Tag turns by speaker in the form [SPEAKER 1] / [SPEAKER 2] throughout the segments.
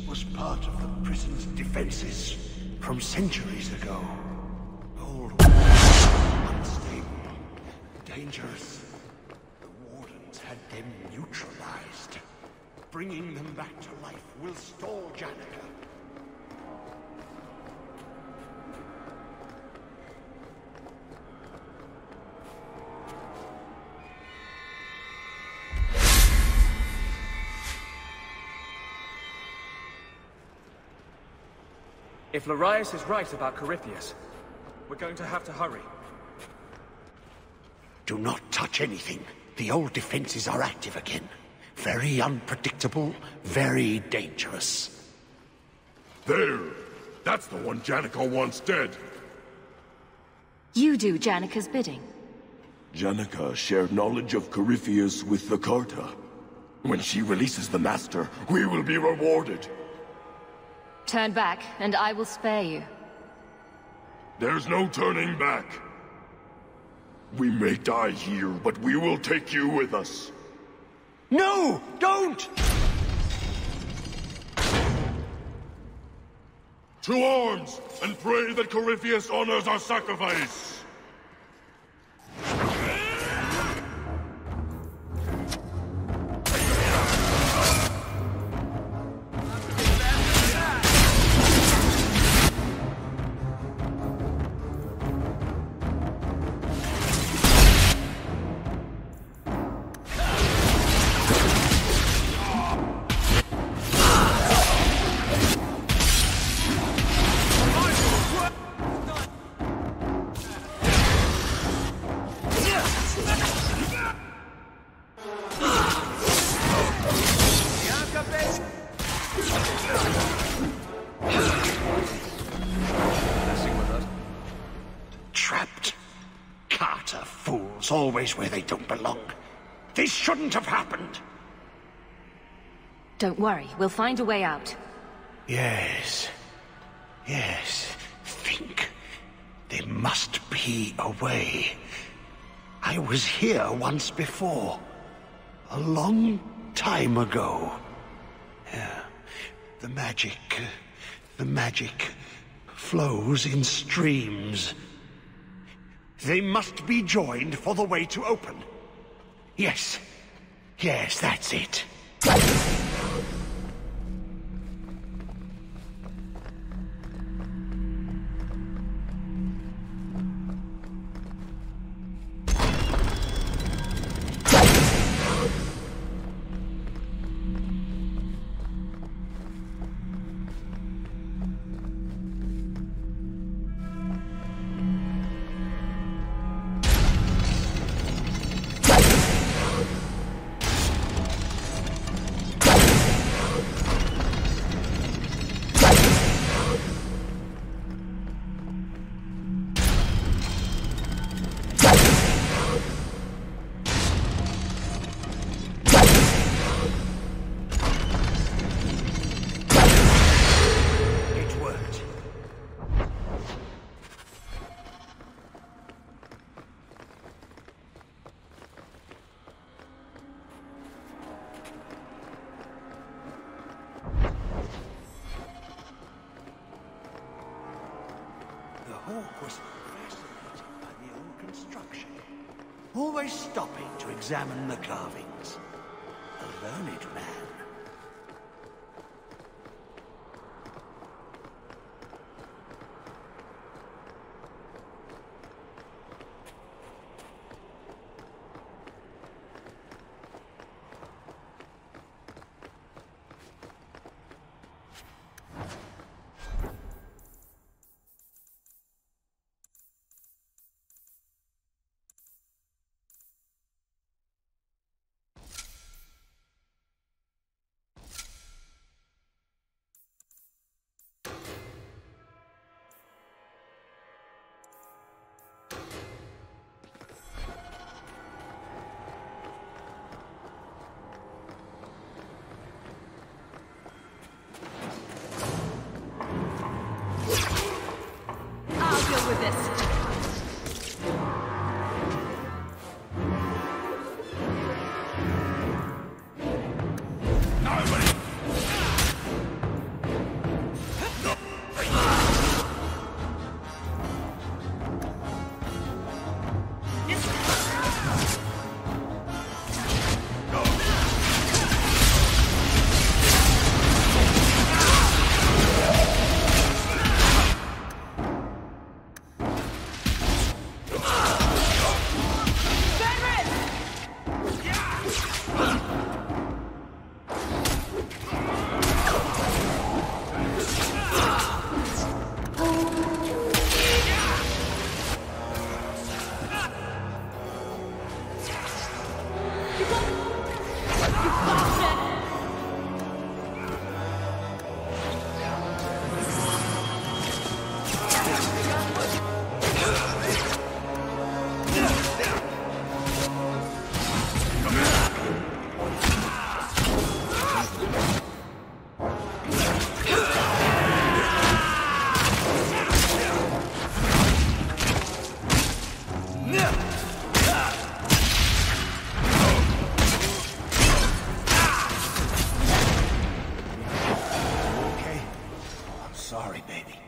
[SPEAKER 1] was part of the prison's defenses from centuries ago. Old, unstable, dangerous. The wardens had them neutralized. Bringing them back to life will stall Janica.
[SPEAKER 2] If Larius is right about Coryphyus, we're going to have to hurry.
[SPEAKER 1] Do not touch anything. The old defenses are active again. Very unpredictable, very dangerous.
[SPEAKER 3] There! That's the one Janica wants dead!
[SPEAKER 4] You do Janica's bidding.
[SPEAKER 3] Janica shared knowledge of Coryphyus with the Carta. When she releases the Master, we will be rewarded!
[SPEAKER 4] Turn back, and I will spare you.
[SPEAKER 3] There's no turning back. We may die here, but we will take you with us.
[SPEAKER 1] No! Don't!
[SPEAKER 3] To arms, and pray that Coryphyus honors our sacrifice!
[SPEAKER 1] Trapped. Carter fools, always where they don't belong. This shouldn't have happened.
[SPEAKER 4] Don't worry, we'll find a way out.
[SPEAKER 1] Yes. Yes. Think. There must be a way. I was here once before. A long time ago. Yeah. The magic flows in streams. They must be joined for the way to open. Yes. Yes, that's it. Hawk was fascinated by the old construction, always stopping to examine the carvings. A learned man. sorry, baby.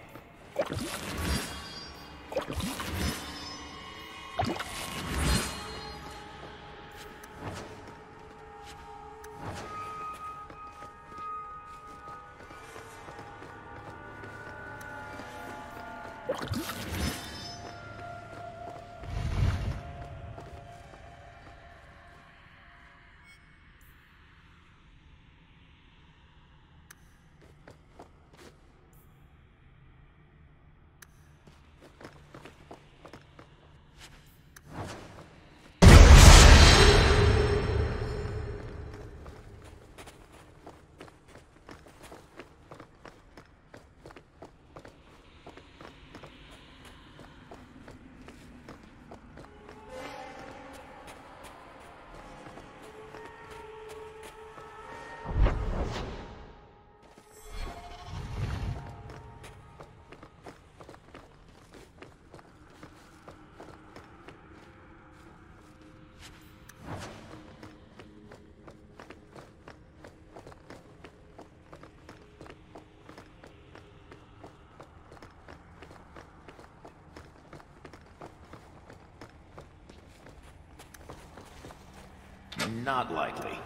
[SPEAKER 5] Not likely.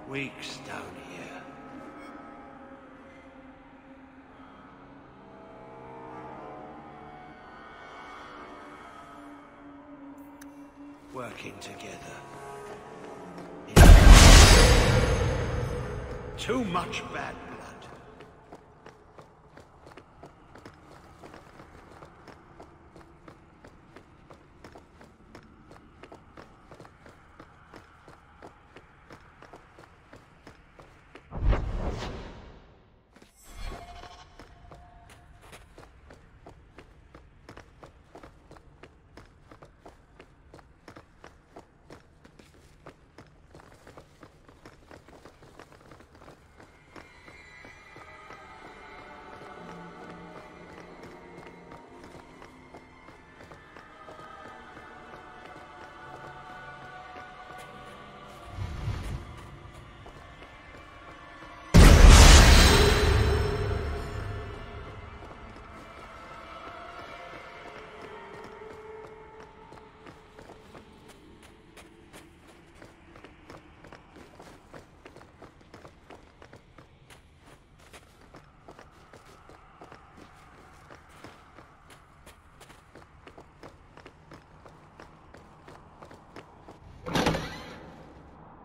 [SPEAKER 1] Weeks down here. Working together. Too much bad blood.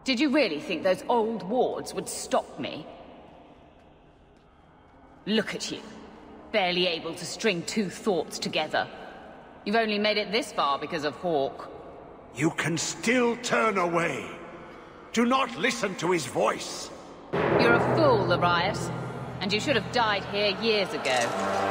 [SPEAKER 6] Did you really think those old wards would stop me? Look at you, barely able to string two thoughts together. You've only made it this far because of Hawk.
[SPEAKER 1] You can still turn away. Do not listen to his voice.
[SPEAKER 6] You're a fool, Arias, and you should have died here years ago.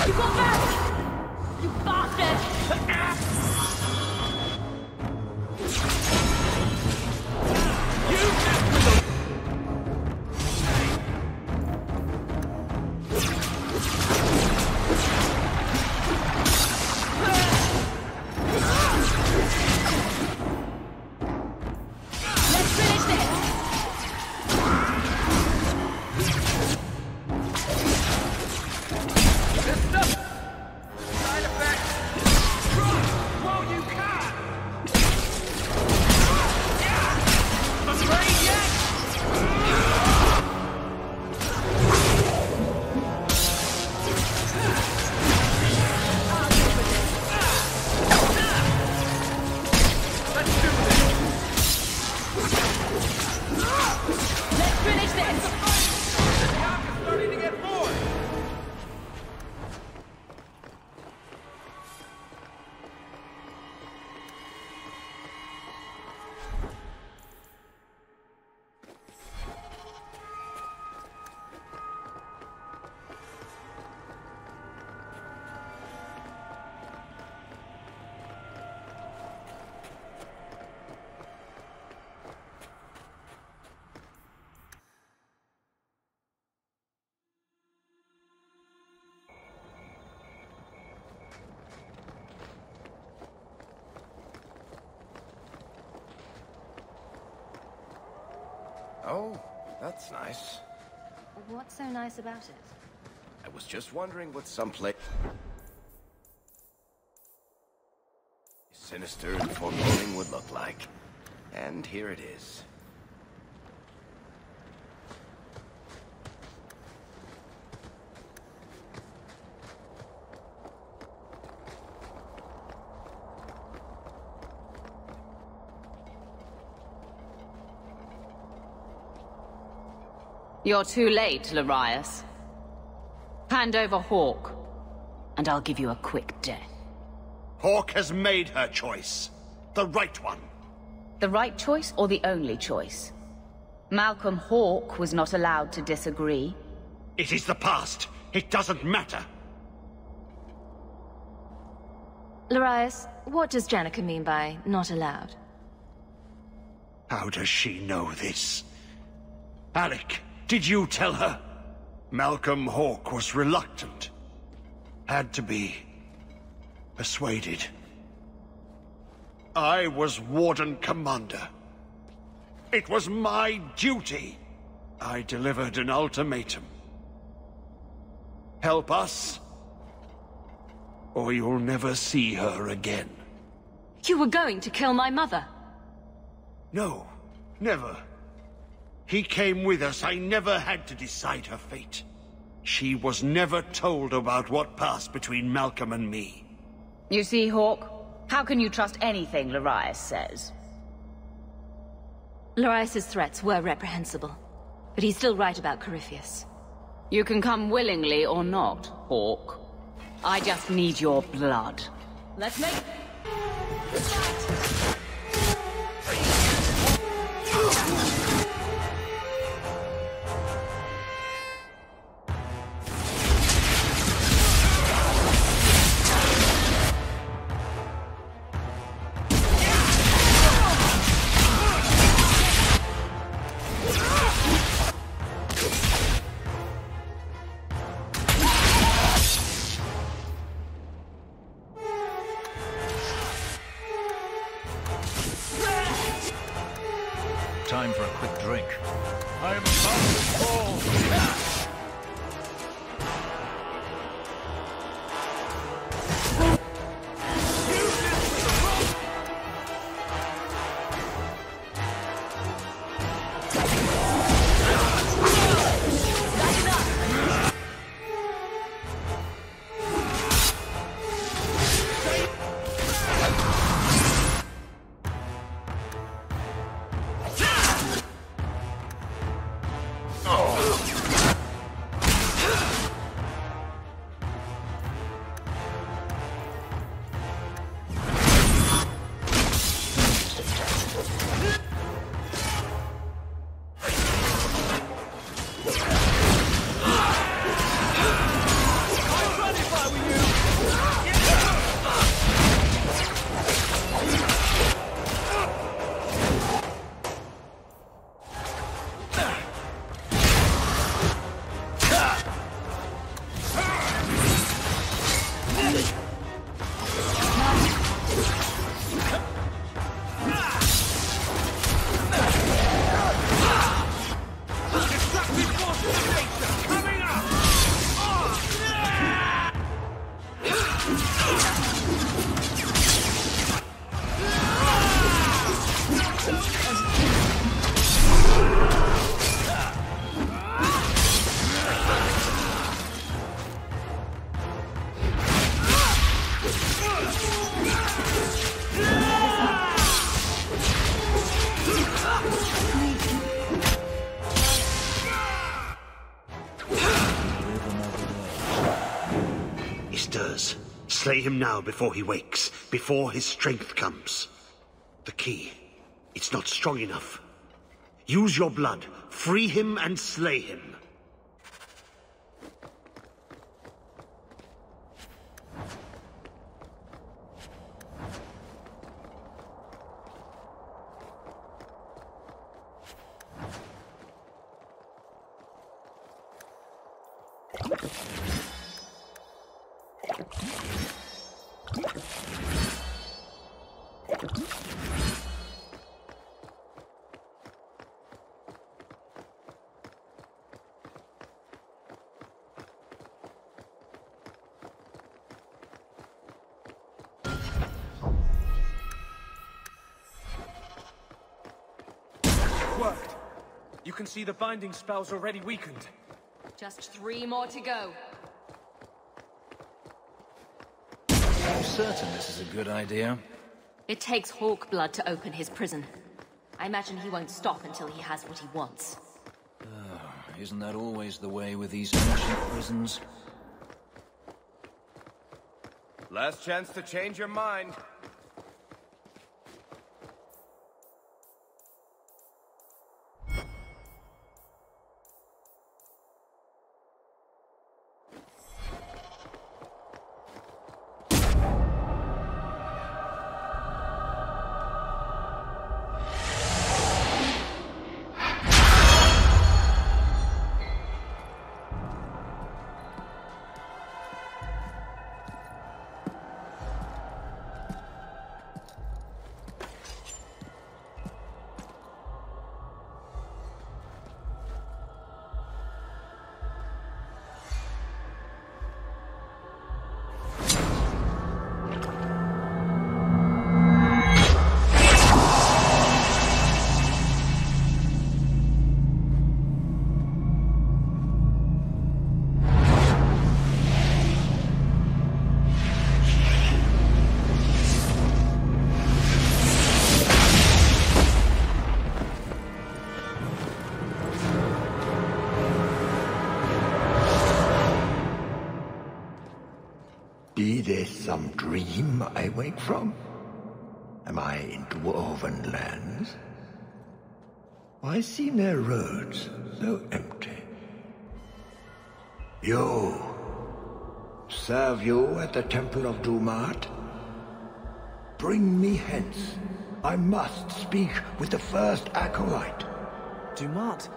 [SPEAKER 6] You got back! You bastard!
[SPEAKER 5] Oh, that's nice.
[SPEAKER 4] What's so nice about it?
[SPEAKER 5] I was just wondering what someplace sinister and foreboding would look like. And here it is.
[SPEAKER 6] You're too late, Larius. Hand over Hawk, and I'll give you a quick death.
[SPEAKER 1] Hawk has made her choice. The right one.
[SPEAKER 6] The right choice or the only choice? Malcolm Hawk was not allowed to disagree.
[SPEAKER 1] It is the past. It doesn't matter.
[SPEAKER 4] Larius, what does Janica mean by not allowed?
[SPEAKER 1] How does she know this? Alec, did you tell her? Malcolm Hawk was reluctant. Had to be persuaded. I was Warden Commander. It was my duty. I delivered an ultimatum. Help us, or you'll never see her again.
[SPEAKER 4] You were going to kill my mother.
[SPEAKER 1] No, never. He came with us. I never had to decide her fate. She was never told about what passed between Malcolm and me.
[SPEAKER 6] You see, Hawk? How can you trust anything Larius says?
[SPEAKER 4] Larius's threats were reprehensible, but he's still right about Coryphyus.
[SPEAKER 6] You can come willingly or not, Hawk. I just need your blood. Let's make...
[SPEAKER 7] Time for a quick drink. I am about to fall.
[SPEAKER 1] He stirs. Slay him now before he wakes, before his strength comes. The key. It's not strong enough. Use your blood. Free him and slay him.
[SPEAKER 2] Worked. You can see the binding spell's already weakened.
[SPEAKER 4] Just 3 more to go.
[SPEAKER 7] I'm certain this is a good idea.
[SPEAKER 4] It takes Hawk blood to open his prison. I imagine he won't stop until he has what he wants.
[SPEAKER 7] Isn't that always the way with these ancient prisons?
[SPEAKER 5] Last chance to change your mind.
[SPEAKER 1] Be this some dream I wake from? Am I in dwarven lands? Why seem their roads so empty? You! Serve you at the Temple of Dumat? Bring me hence. I must speak with the first acolyte.
[SPEAKER 2] Dumat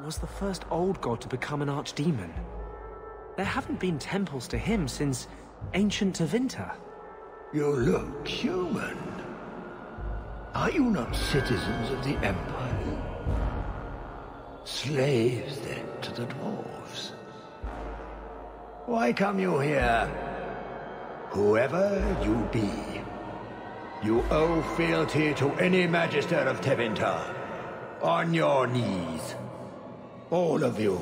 [SPEAKER 2] was the first old god to become an archdemon. There haven't been temples to him since ancient Tevinter.
[SPEAKER 1] You look human. Are you not citizens of the Empire? Slaves, then, to the dwarves? Why come you here? Whoever you be, you owe fealty to any Magister of Tevinter. On your knees. All of you.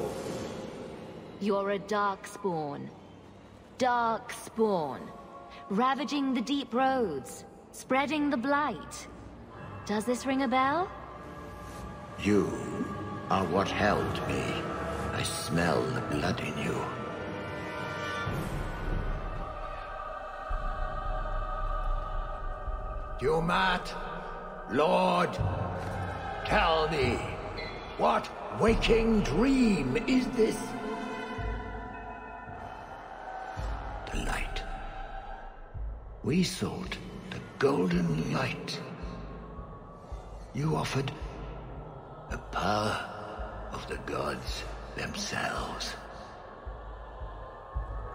[SPEAKER 4] You're a darkspawn. Darkspawn. Ravaging the deep roads. Spreading the blight. Does this ring a bell?
[SPEAKER 1] You are what held me. I smell the blood in you. Dumat, Lord, tell me, what waking dream is this? The light. We sought the golden light. You offered the power of the gods themselves.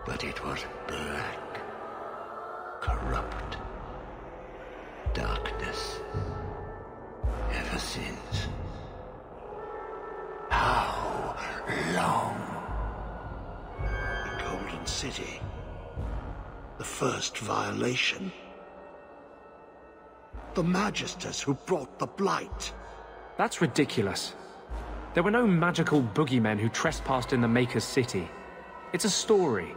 [SPEAKER 1] But it was black, corrupt, darkness, ever since. How long? The Golden City. The first violation. The Magisters who brought the Blight.
[SPEAKER 2] That's ridiculous. There were no magical boogeymen who trespassed in the Maker's city. It's a story.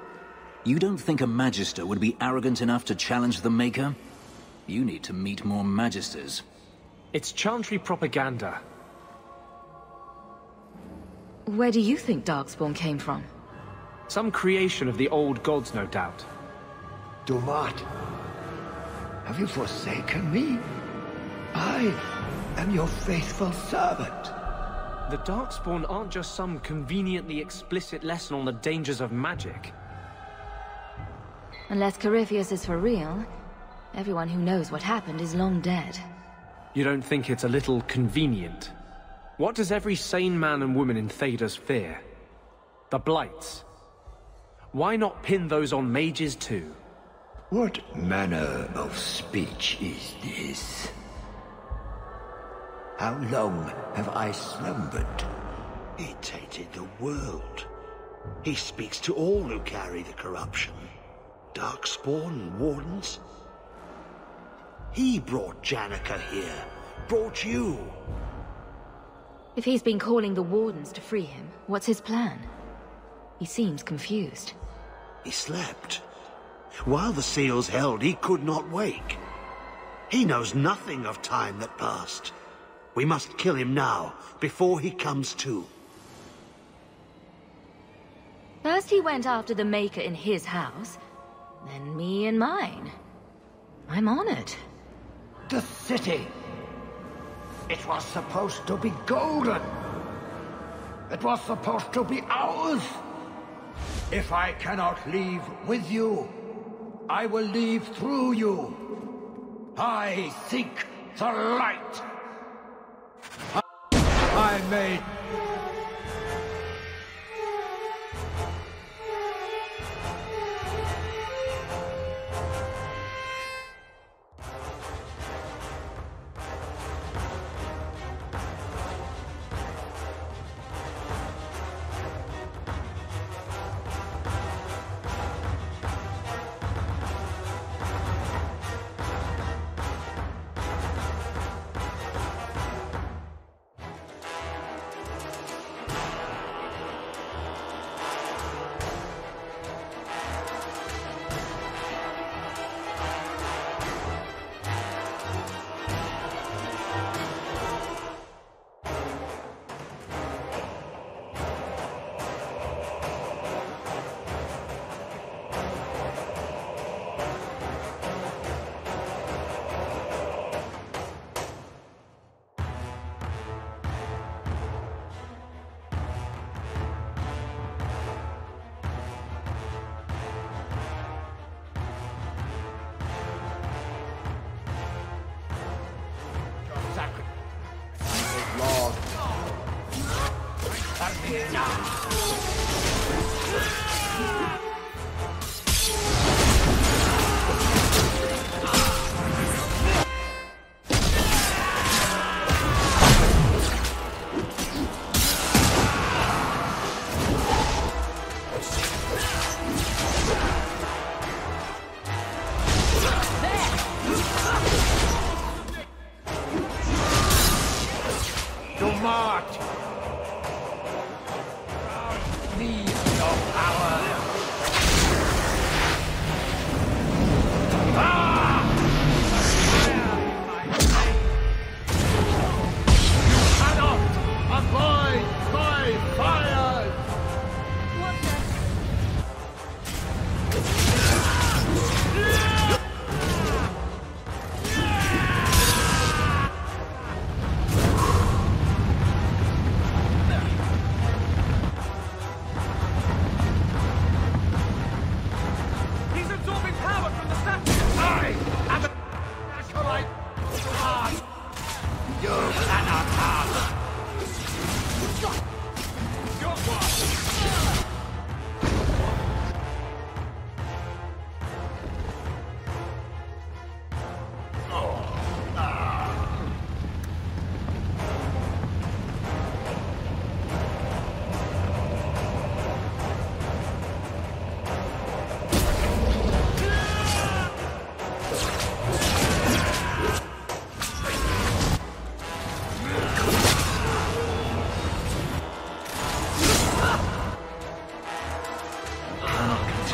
[SPEAKER 8] You don't think a Magister would be arrogant enough to challenge the Maker? You need to meet more Magisters.
[SPEAKER 2] It's Chantry propaganda.
[SPEAKER 9] Where do you think Darkspawn came from?
[SPEAKER 2] Some creation of the old gods, no doubt.
[SPEAKER 1] Dumat, have you forsaken me? I am your faithful servant.
[SPEAKER 2] The Darkspawn aren't just some conveniently explicit lesson on the dangers of magic.
[SPEAKER 9] Unless Coryphyus is for real, everyone who knows what happened is long dead.
[SPEAKER 2] You don't think it's a little convenient? What does every sane man and woman in Thedas fear? The Blights. Why not pin those on mages too?
[SPEAKER 1] What manner of speech is this? How long have I slumbered? He tainted the world. He speaks to all who carry the corruption. Darkspawn, Wardens. He brought Janica here. Brought you.
[SPEAKER 9] If he's been calling the Wardens to free him, what's his plan? He seems confused.
[SPEAKER 1] He slept. While the seals held, he could not wake. He knows nothing of time that passed. We must kill him now, before he comes to.
[SPEAKER 9] First he went after the Maker in his house, then me in mine. I'm honored.
[SPEAKER 1] The city. It was supposed to be golden. It was supposed to be ours. If I cannot leave with you, I will leave through you. I seek the light. I made...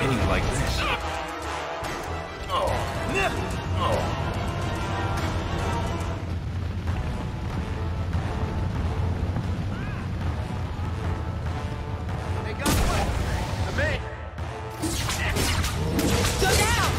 [SPEAKER 7] behave like this?
[SPEAKER 5] They got away! The man!
[SPEAKER 6] Go down!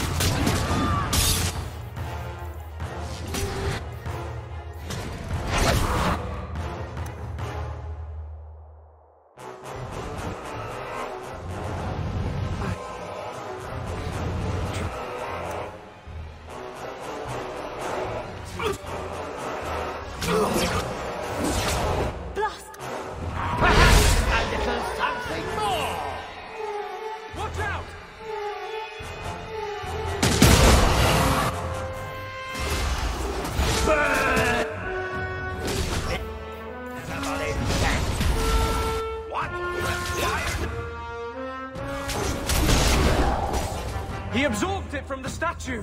[SPEAKER 9] Blast!
[SPEAKER 5] A little something more!
[SPEAKER 2] Watch out!
[SPEAKER 5] Everybody stand! What?
[SPEAKER 2] He absorbed it from the statue!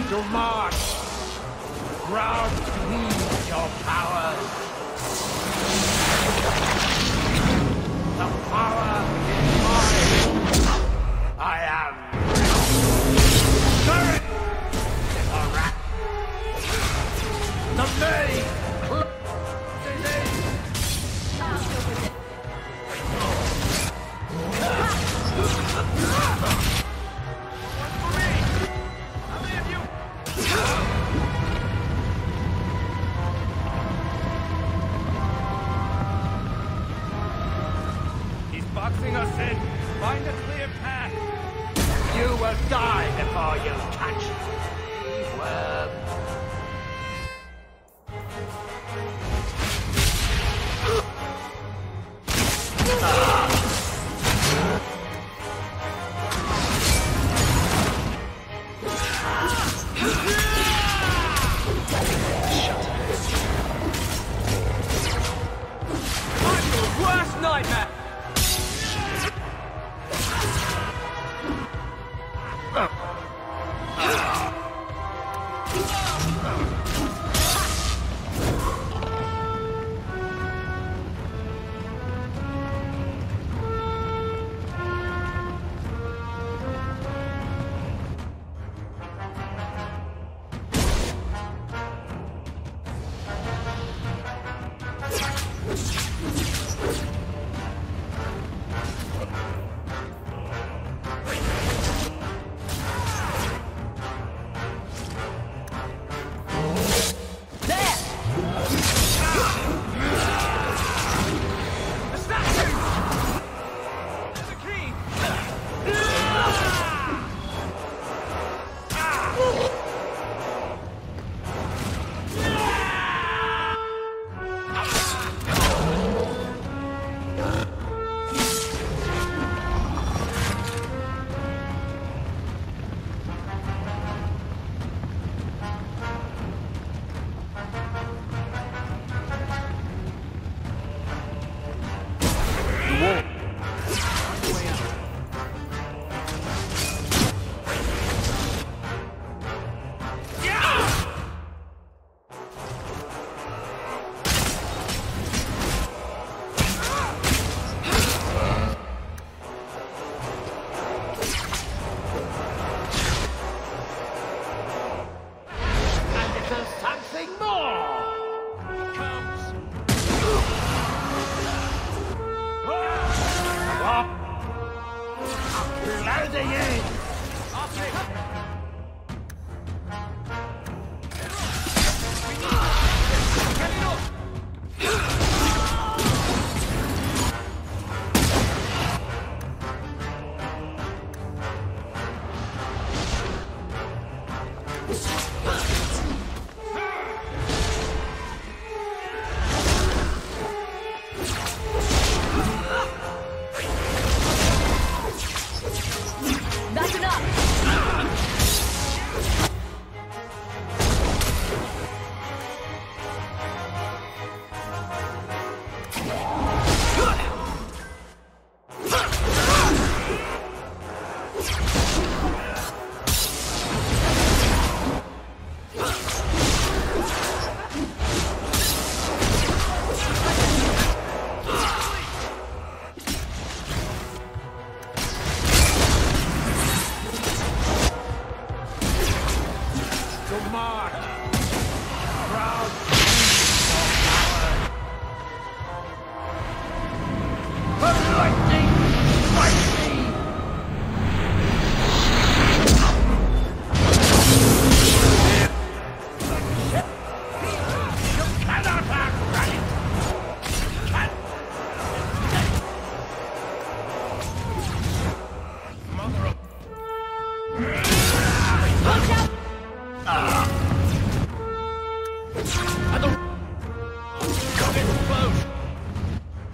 [SPEAKER 5] To march! Ground needs your powers! The power is mine! I am... Courage! The rat! The maid!
[SPEAKER 2] He's boxing us in! Find a clear path!
[SPEAKER 5] You will die before you catch me, worm!
[SPEAKER 2] Worst nightmare!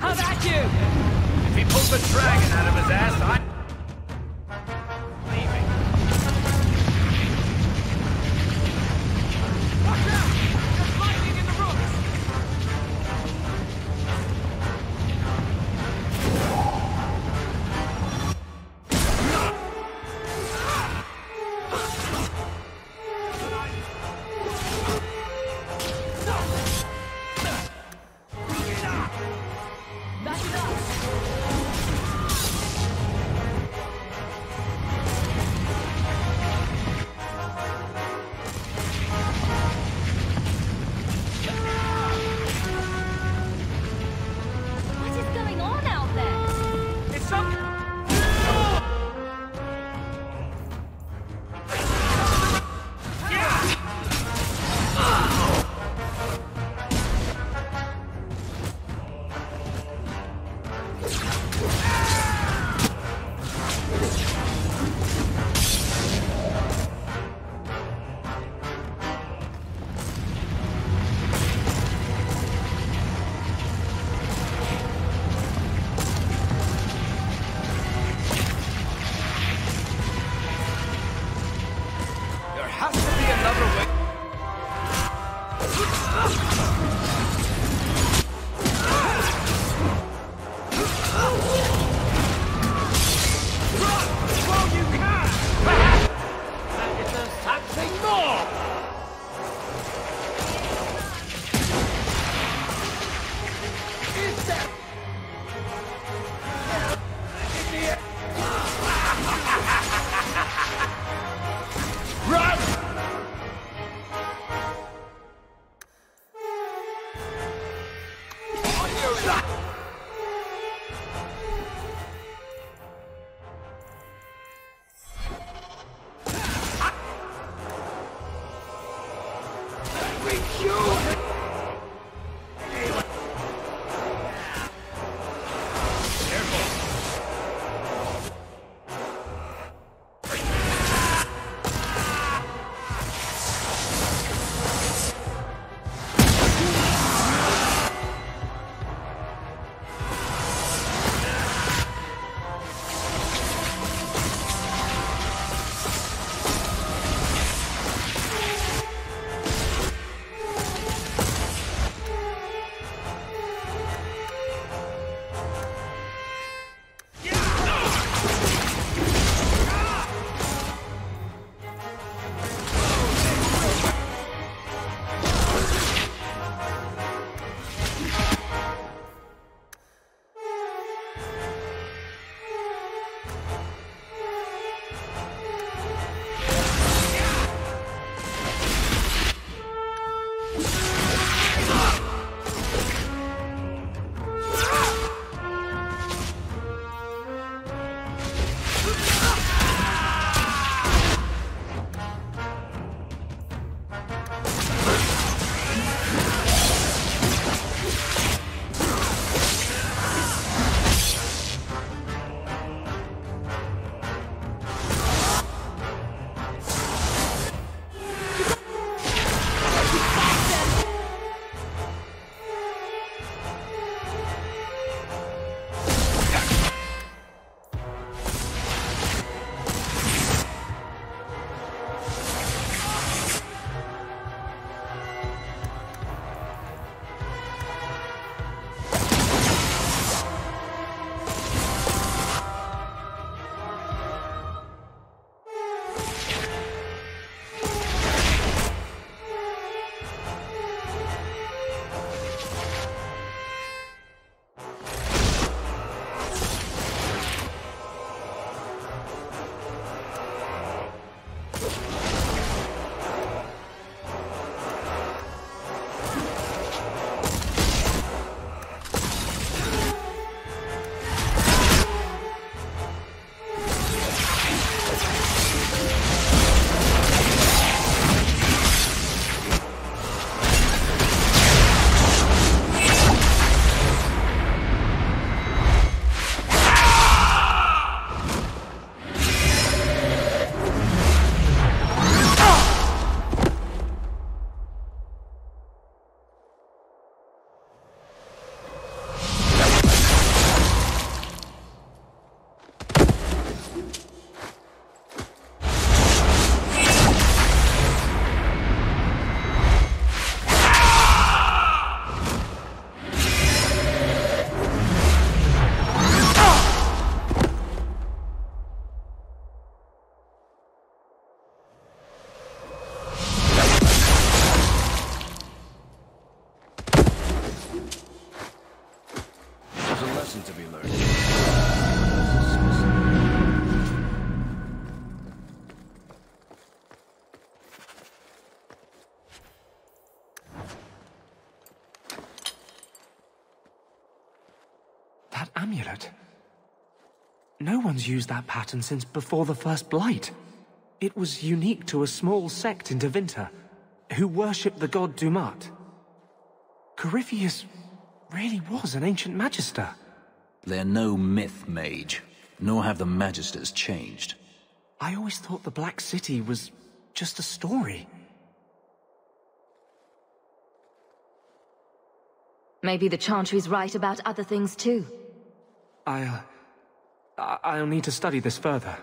[SPEAKER 5] How about you? If he pulls the dragon out of his ass, I'm leaving. Watch out! There's lightning in the rooms!
[SPEAKER 4] What is going on out there?
[SPEAKER 5] It's some... There has to be another way. Run! While you can! Is there something more? Is there? Run! On your left!
[SPEAKER 7] lesson to be learned.
[SPEAKER 2] That amulet. No one's used that pattern since before the first blight. It was unique to a small sect in Tevinter, who worshipped the god Dumat. Coryphyus really was an ancient magister.
[SPEAKER 8] They're no myth mage, nor have the magisters changed.
[SPEAKER 2] I always thought the Black City was just a story.
[SPEAKER 9] Maybe the Chantry's right about other things too.
[SPEAKER 2] I'll need to study this further.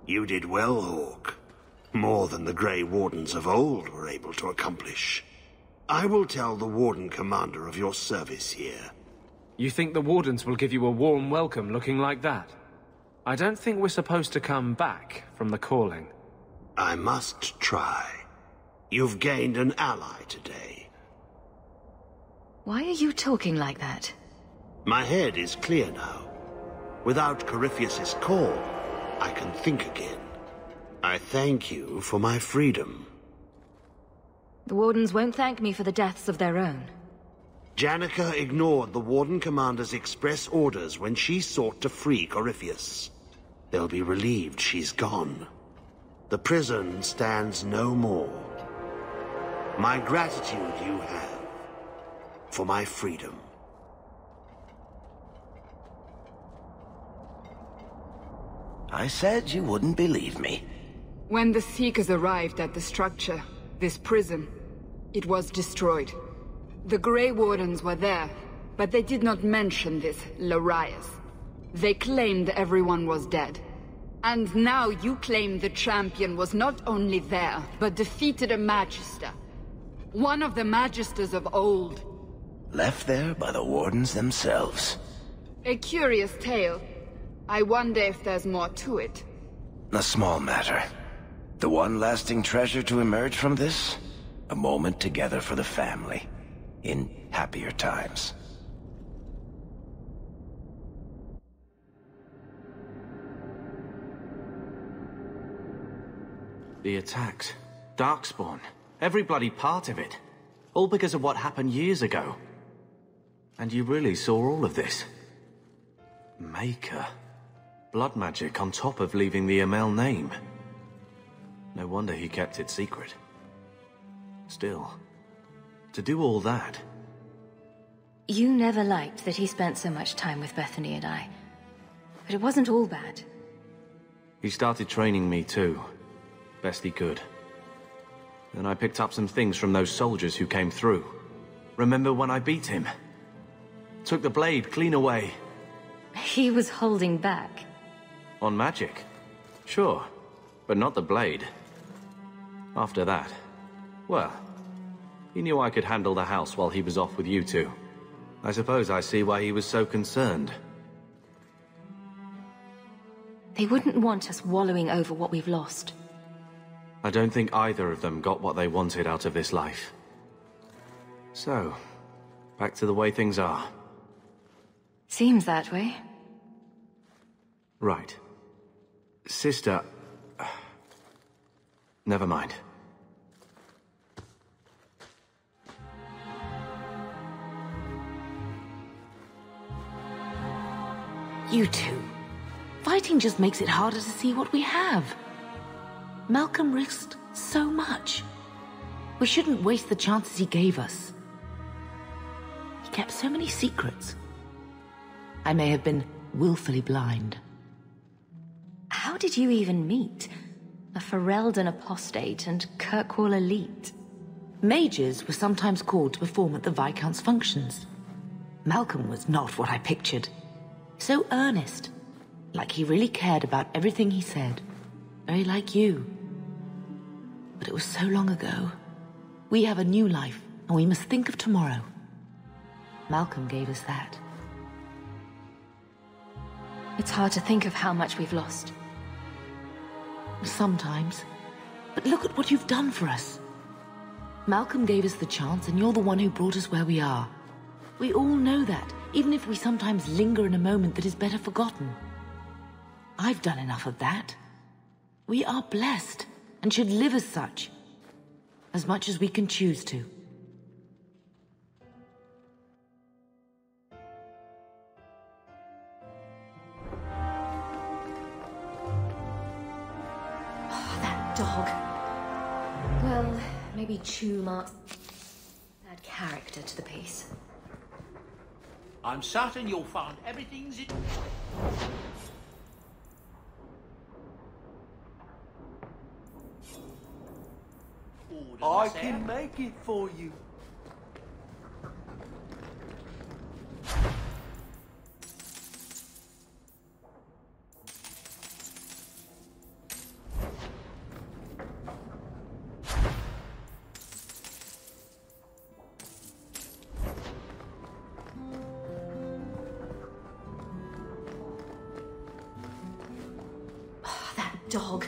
[SPEAKER 1] You did well, Hawk. More than the Grey Wardens of old were able to accomplish. I will tell the Warden Commander of your service here.
[SPEAKER 2] You think the Wardens will give you a warm welcome looking like that? I don't think we're supposed to come back from the calling.
[SPEAKER 1] I must try. You've gained an ally today.
[SPEAKER 9] Why are you talking like that?
[SPEAKER 1] My head is clear now. Without Coryphyus's call, I can think again. I thank you for my freedom.
[SPEAKER 9] The Wardens won't thank me for the deaths of their own.
[SPEAKER 1] Janica ignored the Warden Commander's express orders when she sought to free Coryphyus. They'll be relieved she's gone. The prison stands no more. My gratitude you have for my freedom.
[SPEAKER 10] I said you wouldn't believe me.
[SPEAKER 11] When the Seekers arrived at the structure, this prison, it was destroyed. The Grey Wardens were there, but they did not mention this Larius. They claimed everyone was dead. And now you claim the champion was not only there, but defeated a Magister. One of the Magisters of old.
[SPEAKER 10] Left there by the Wardens themselves.
[SPEAKER 11] A curious tale. I wonder if there's more to it.
[SPEAKER 10] A small matter. The one lasting treasure to emerge from this? A moment together for the family. In happier times.
[SPEAKER 12] The attacks. Darkspawn. Every bloody part of it. All because of what happened years ago. And you really saw all of this? Maker. Blood magic on top of leaving the Amel name. No wonder he kept it secret. Still, to do all that...
[SPEAKER 9] You never liked that he spent so much time with Bethany and I. But it wasn't all bad.
[SPEAKER 12] He started training me too. Best he could. Then I picked up some things from those soldiers who came through. Remember when I beat him? Took the blade clean away.
[SPEAKER 9] He was holding back.
[SPEAKER 12] On magic? Sure, but not the blade. After that, well, he knew I could handle the house while he was off with you two. I suppose I see why he was so concerned.
[SPEAKER 9] They wouldn't want us wallowing over what we've lost.
[SPEAKER 12] I don't think either of them got what they wanted out of this life. So, back to the way things are.
[SPEAKER 9] Seems that way.
[SPEAKER 12] Right. Sister... Never mind.
[SPEAKER 9] You two. Fighting just makes it harder to see what we have. Malcolm risked so much. We shouldn't waste the chances he gave us. He kept so many secrets. I may have been willfully blind. How did you even meet? A Ferelden apostate and Kirkwall elite. Mages were sometimes called to perform at the Viscount's functions. Malcolm was not what I pictured. So earnest, like he really cared about everything he said. Very like you. But it was so long ago. We have a new life, and we must think of tomorrow. Malcolm gave us that. It's hard to think of how much we've lost. Sometimes. But look at what you've done for us. Malcolm gave us the chance, and you're the one who brought us where we are. We all know that, even if we sometimes linger in a moment that is better forgotten. I've done enough of that. We are blessed, and should live as such. As much as we can choose to. Oh, that dog. Well, maybe Chew marks add character to the piece.
[SPEAKER 5] I'm certain you'll find everything's in...
[SPEAKER 1] I can make it for you.
[SPEAKER 9] Oh, that dog.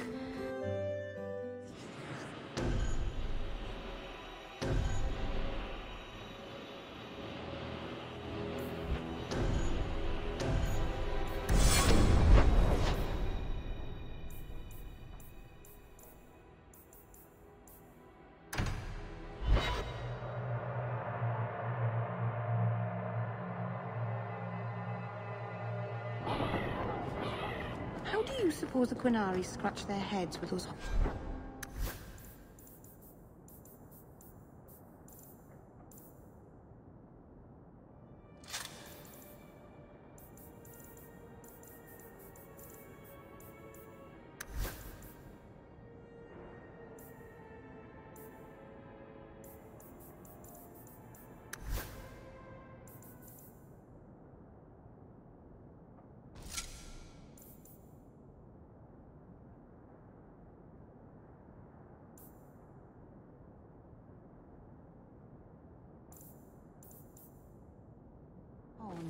[SPEAKER 13] How do you suppose the Quinari scratch their heads with those...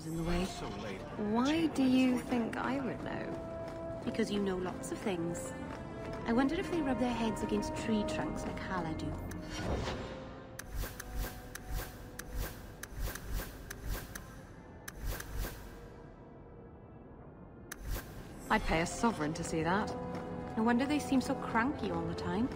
[SPEAKER 14] in the way. Why do you think I would know?
[SPEAKER 13] Because you know lots of things. I wonder if they rub their heads against tree trunks like Hala do.
[SPEAKER 14] I'd pay a sovereign to see that.
[SPEAKER 13] No wonder they seem so cranky all the time.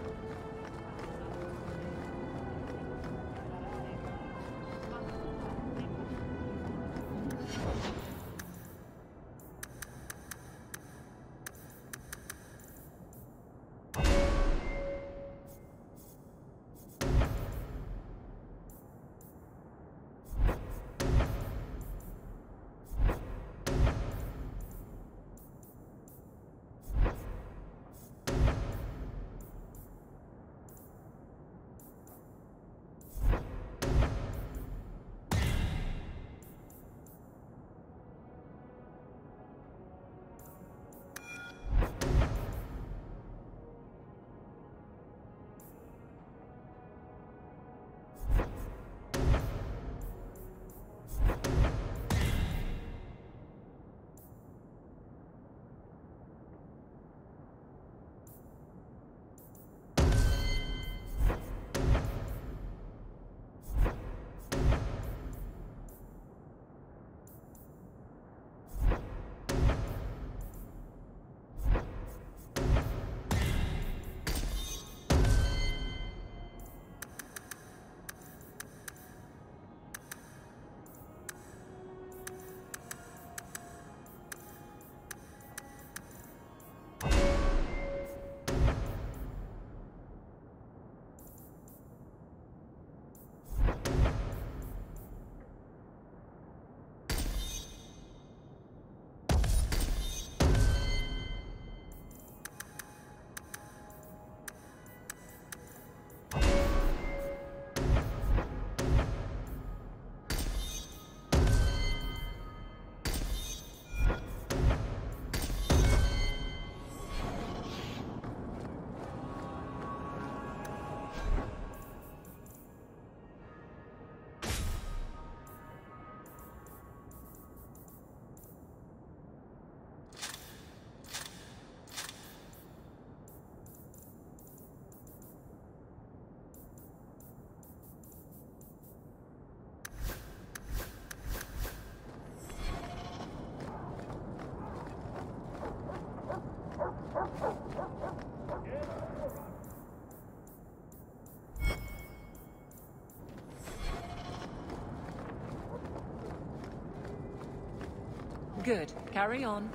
[SPEAKER 15] Good. Carry on.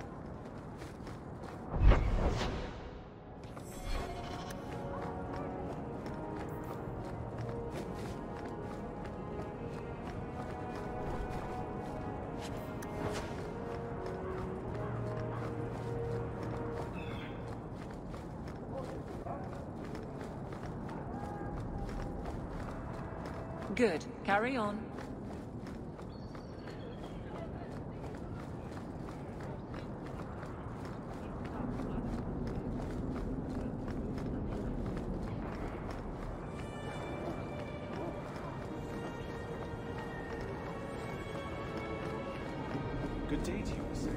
[SPEAKER 15] Good. Carry on.
[SPEAKER 7] Good day to you, sir.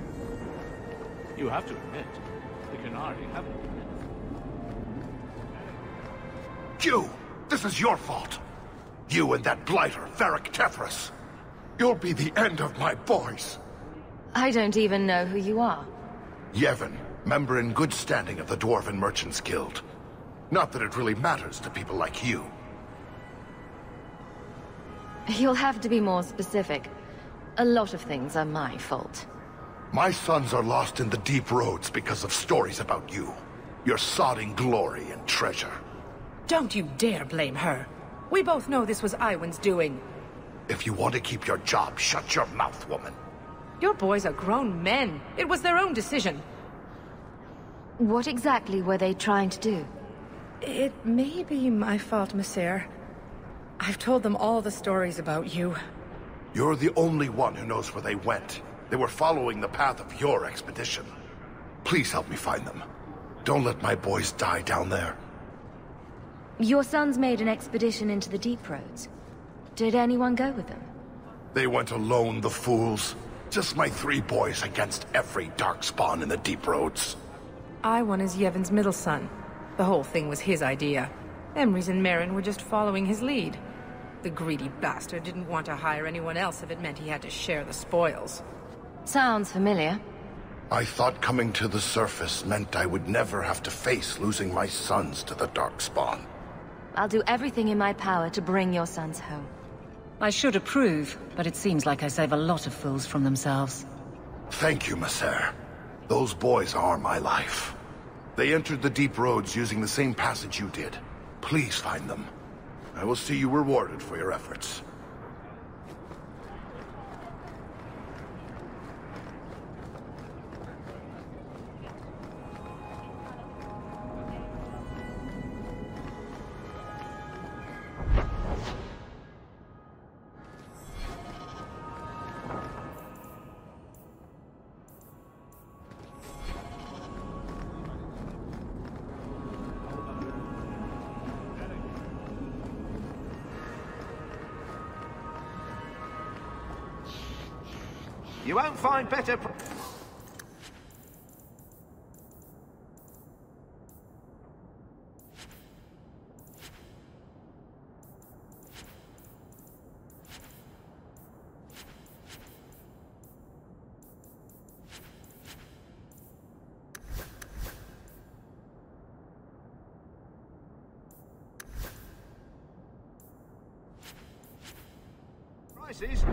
[SPEAKER 7] You have to admit, the Canary haven't been.
[SPEAKER 1] You! This is your fault! You and that blighter, Varric Tethras. You'll be the end of my boys.
[SPEAKER 4] I don't even know who you are.
[SPEAKER 1] Yevon, member in good standing of the Dwarven Merchants Guild. Not that it really matters to people like you.
[SPEAKER 4] You'll have to be more specific. A lot of things are my fault.
[SPEAKER 1] My sons are lost in the deep roads because of stories about you. Your sodding glory and treasure.
[SPEAKER 15] Don't you dare blame her. We both know this was Iwan's doing.
[SPEAKER 1] If you want to keep your job, shut your mouth, woman.
[SPEAKER 15] Your boys are grown men. It was their own decision.
[SPEAKER 4] What exactly were they trying to do?
[SPEAKER 15] It may be my fault, Monsieur. I've told them all the stories about you.
[SPEAKER 1] You're the only one who knows where they went. They were following the path of your expedition. Please help me find them. Don't let my boys die down there.
[SPEAKER 4] Your sons made an expedition into the deep roads. Did anyone go with them?
[SPEAKER 1] They went alone, the fools. Just my 3 boys against every darkspawn in the deep roads.
[SPEAKER 15] Iwan is Yevon's middle son. The whole thing was his idea. Emrys and Merrin were just following his lead. The greedy bastard didn't want to hire anyone else if it meant he had to share the spoils.
[SPEAKER 4] Sounds familiar.
[SPEAKER 1] I thought coming to the surface meant I would never have to face losing my sons to the darkspawn.
[SPEAKER 4] I'll do everything in my power to bring your sons home.
[SPEAKER 15] I should approve, but it seems like I save a lot of fools from themselves.
[SPEAKER 1] Thank you, Messer. Those boys are my life. They entered the deep roads using the same passage you did. Please find them. I will see you rewarded for your efforts.
[SPEAKER 5] You won't find better... prices.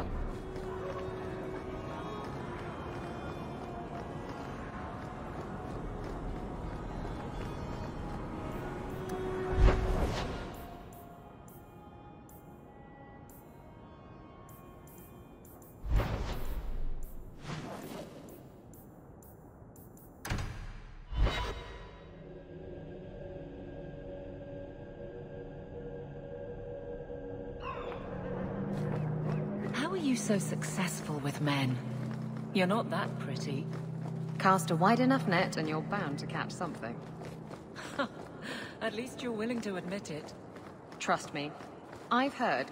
[SPEAKER 15] How are you so successful with men? You're not that pretty.
[SPEAKER 14] Cast a wide enough net and you're bound to catch something.
[SPEAKER 15] At least you're willing to admit it.
[SPEAKER 14] Trust me. I've heard.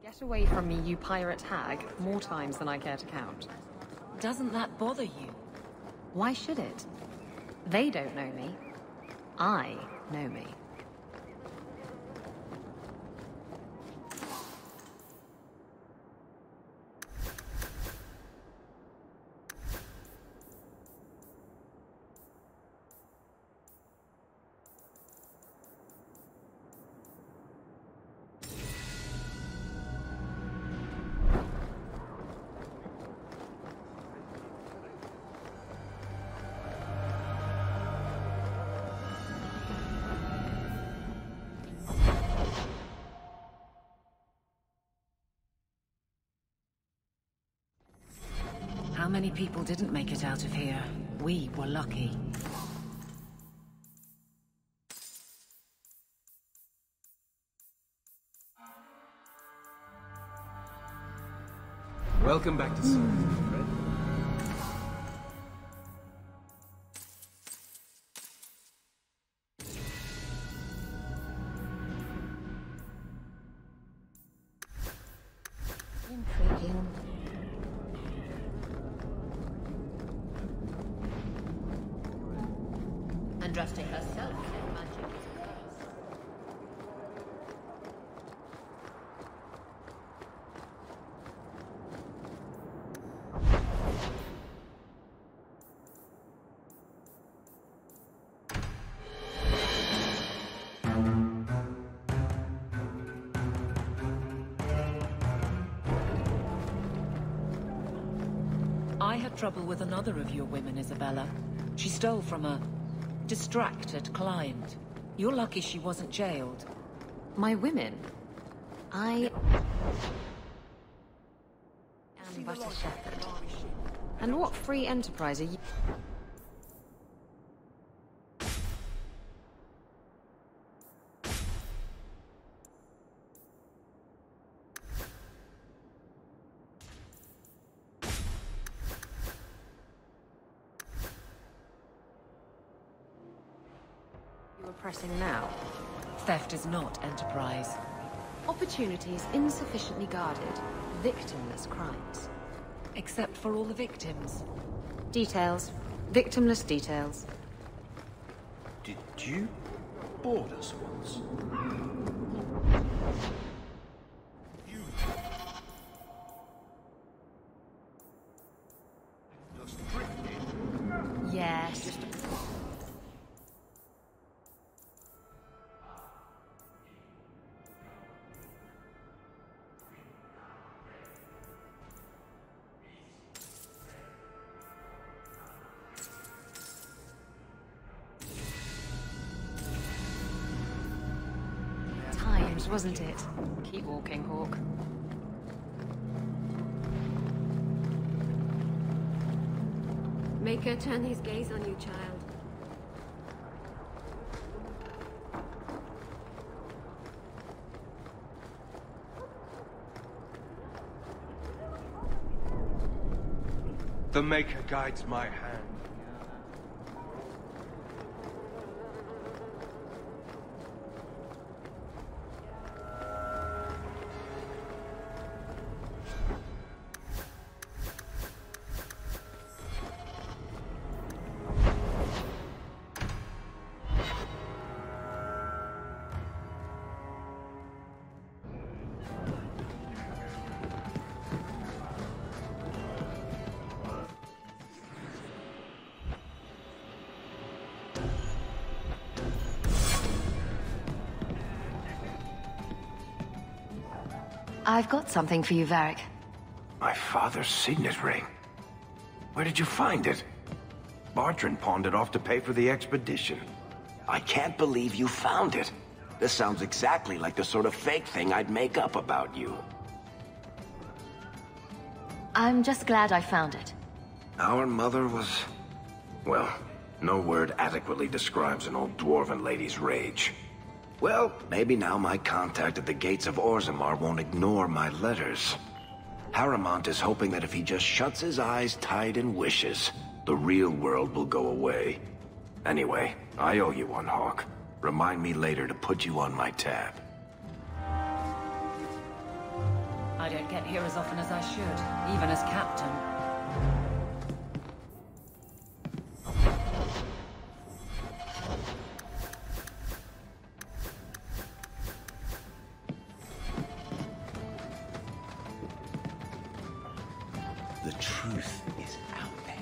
[SPEAKER 14] Get away from me, you pirate hag, more times than I care to count.
[SPEAKER 15] Doesn't that bother you?
[SPEAKER 14] Why should it? They don't know me. I know me.
[SPEAKER 9] many people didn't make it out of here. We were lucky.
[SPEAKER 16] Welcome back to Science, Fred.
[SPEAKER 14] Intriguing.
[SPEAKER 9] Andraste herself said magic is a curse. I had trouble with another of your women, Isabella. She stole from a distracted client. You're lucky she wasn't jailed.
[SPEAKER 14] My women? I am but a shepherd. And what free enterprise are you? You are pressing now.
[SPEAKER 9] Theft is not enterprise.
[SPEAKER 14] Opportunities insufficiently guarded. Victimless crimes.
[SPEAKER 9] Except for all the victims.
[SPEAKER 14] Details. Victimless details.
[SPEAKER 1] Did you board us once?
[SPEAKER 14] Yes. Times, wasn't it? Keep walking, Hawk.
[SPEAKER 13] Maker, turn his gaze on you, child.
[SPEAKER 1] The Maker guides my hand.
[SPEAKER 4] I've got something for you, Varric.
[SPEAKER 10] My father's signet ring. Where did you find it? Bartrand pawned it off to pay for the expedition. I can't believe you found it. This sounds exactly like the sort of fake thing I'd make up about you.
[SPEAKER 4] I'm just glad I found it.
[SPEAKER 10] Our mother was... well, no word adequately describes an old dwarven lady's rage. Well, maybe now my contact at the gates of Orzammar won't ignore my letters. Harrimont is hoping that if he just shuts his eyes tight and wishes, the real world will go away. Anyway, I owe you one, Hawk. Remind me later to put you on my tab.
[SPEAKER 9] I don't get here as often as I should, even as captain.
[SPEAKER 10] The truth is out there.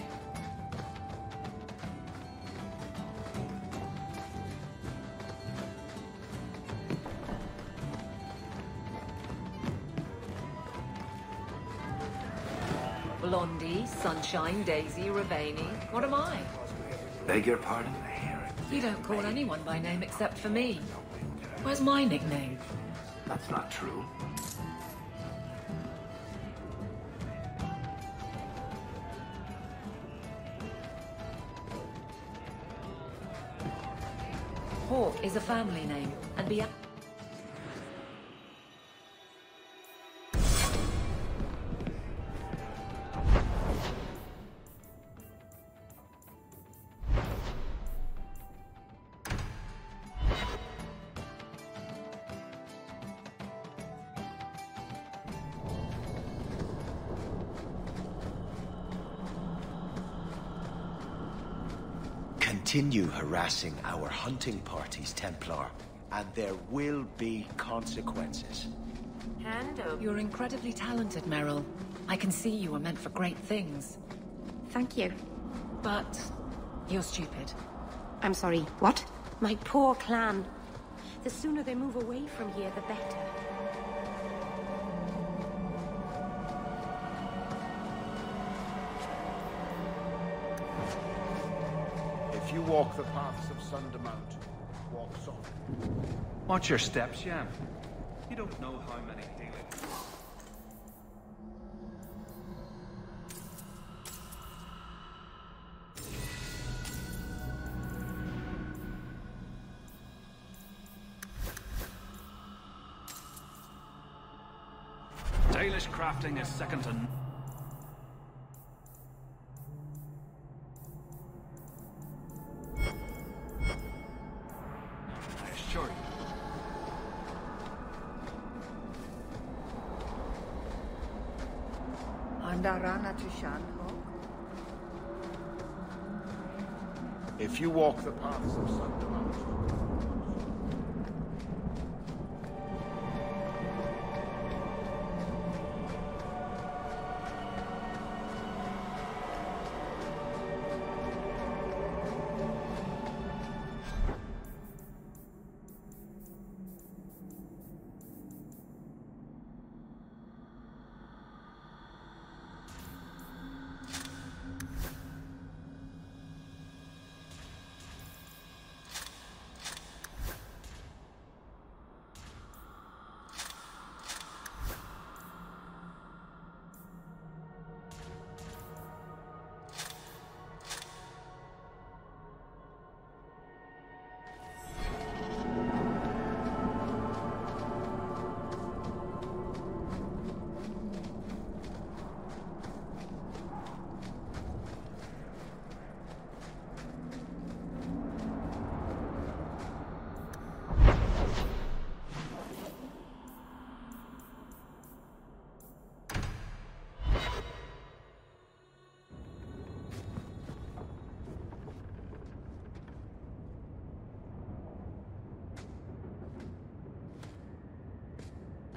[SPEAKER 9] Blondie, Sunshine, Daisy, Ravani. What am I?
[SPEAKER 10] Beg your pardon?
[SPEAKER 9] You don't call anyone by name except for me. Where's my nickname?
[SPEAKER 10] That's not true.
[SPEAKER 9] Hawk is a family name, and beyond...
[SPEAKER 1] Continue harassing our hunting parties, Templar, and there will be consequences.
[SPEAKER 9] Hand over. You're incredibly talented, Meryl. I can see you were meant for great things.
[SPEAKER 13] Thank you.
[SPEAKER 9] But you're stupid.
[SPEAKER 13] I'm sorry, what? My poor clan. The sooner they move away from here, the better.
[SPEAKER 17] If you walk the paths of Sundermount, walk softly.
[SPEAKER 18] Watch your steps, Jan. You don't know how many dealings. Dalish crafting is second to none.
[SPEAKER 17] If you walk the paths of Sundermount,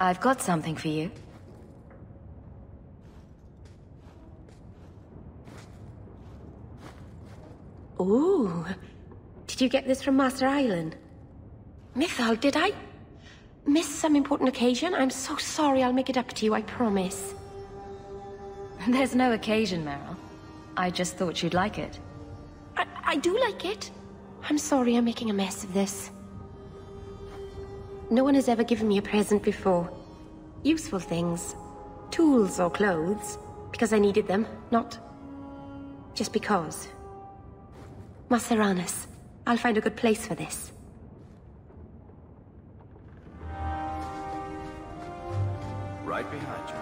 [SPEAKER 14] I've got something for you.
[SPEAKER 13] Ooh. Did you get this from Master Island? Mythal, did I miss some important occasion? I'm so sorry. I'll make it up to you, I promise.
[SPEAKER 14] There's no occasion, Meryl. I just thought you'd like it.
[SPEAKER 13] I do like it. I'm sorry I'm making a mess of this. No one has ever given me a present before. Useful things. Tools or clothes. Because I needed them, not just because. Maceranus, I'll find a good place for this.
[SPEAKER 10] Right behind you.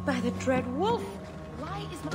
[SPEAKER 13] By the dread wolf! Why is my...